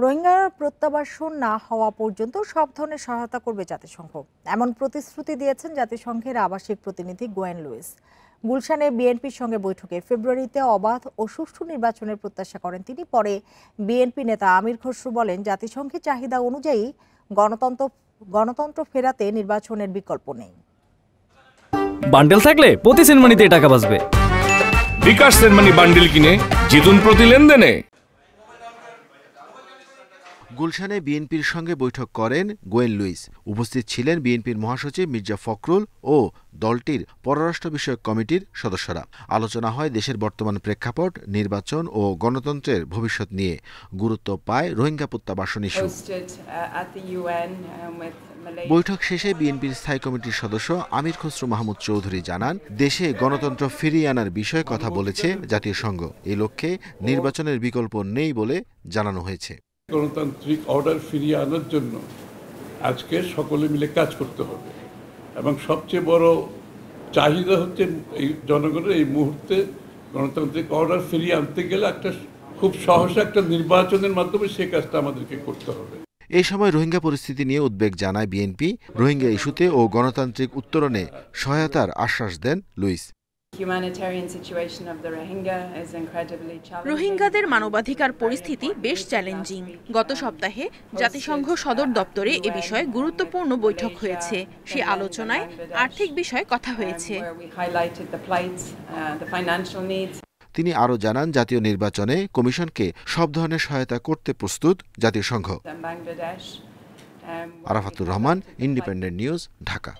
রোহিঙ্গা প্রত্যাবাসন না হওয়া পর্যন্ত সব ধরনের সহায়তা করবে জাতিসংঘ, এমন প্রতিশ্রুতি দিয়েছেন জাতিসংঘের আবাসিক প্রতিনিধি গোয়েন লুইস। গুলশানে বিএনপির সঙ্গে বৈঠকে ফেব্রুয়ারিতে অবাধ ও সুষ্ঠু নির্বাচনের প্রত্যাশা করেন তিনি। পরে বিএনপি নেতা আমির খসরু বলেন, জাতিসংঘের চাহিদা অনুযায়ী গণতন্ত্র ফেরাতে নির্বাচনের বিকল্প নেই। বান্ডেল থাকলে প্রতি সেনমানিতে টাকা বাঁচবে। বিকাশ সেনমানি বান্ডেল কিনে জিতুন প্রতি লেনদেনে। গুলশানে বিএনপির সঙ্গে বৈঠক করেন গোয়েন লুইস। উপস্থিত ছিলেন বিএনপির মহাসচিব মির্জা ফখরুল ও দলটির পররাষ্ট্র বিষয়ক কমিটির সদস্যরা। আলোচনা হয় দেশের বর্তমান প্রেক্ষাপট, নির্বাচন ও গণতন্ত্রের ভবিষ্যৎ নিয়ে। গুরুত্ব পায় রোহিঙ্গা প্রত্যাবাসন ইস্যু। বৈঠক শেষে বিএনপির স্থায়ী কমিটির সদস্য আমির খসরু মাহমুদ চৌধুরী জানান, দেশে গণতন্ত্র ফিরিয়ে আনার বিষয়ে কথা বলেছে জাতীয় সংঘ। এই লক্ষ্যে নির্বাচনের বিকল্প নেই বলে জানানো হয়েছে। গণতান্ত্রিক অর্ডার ফিরিয়ে আনার জন্য আজকে সকলে মিলে কাজ করতে হবে এবং সবচেয়ে বড় চাহিদা হচ্ছে এই জনগণের এই মুহূর্তে গণতান্ত্রিক অর্ডার ফিরিয়ে আনতে গেলে একটা খুব সহসা একটা নির্বাচনের মাধ্যমে সে কাজটা আমাদেরকে করতে হবে। এই সময় রোহিঙ্গা পরিস্থিতি নিয়ে উদ্বেগ জানায় বিএনপি। রোহিঙ্গা ইস্যুতে ও গণতান্ত্রিক উত্তরণে সহায়তার আশ্বাস দেন লুইস। রোহিঙ্গাদের মানবাধিকার পরিস্থিতি বেশ চ্যালেঞ্জিং। গত সপ্তাহে জাতিসংঘ সদর দপ্তরে এ বিষয়ে গুরুত্বপূর্ণ বৈঠক হয়েছে। সে আলোচনায় আর্থিক বিষয়ে কথা হয়েছে। তিনি আরও জানান, জাতীয় নির্বাচনে কমিশনকে সব ধরনের সহায়তা করতে প্রস্তুত জাতীয় সংঘ। Arafatur Rahman, independent news, Dhaka.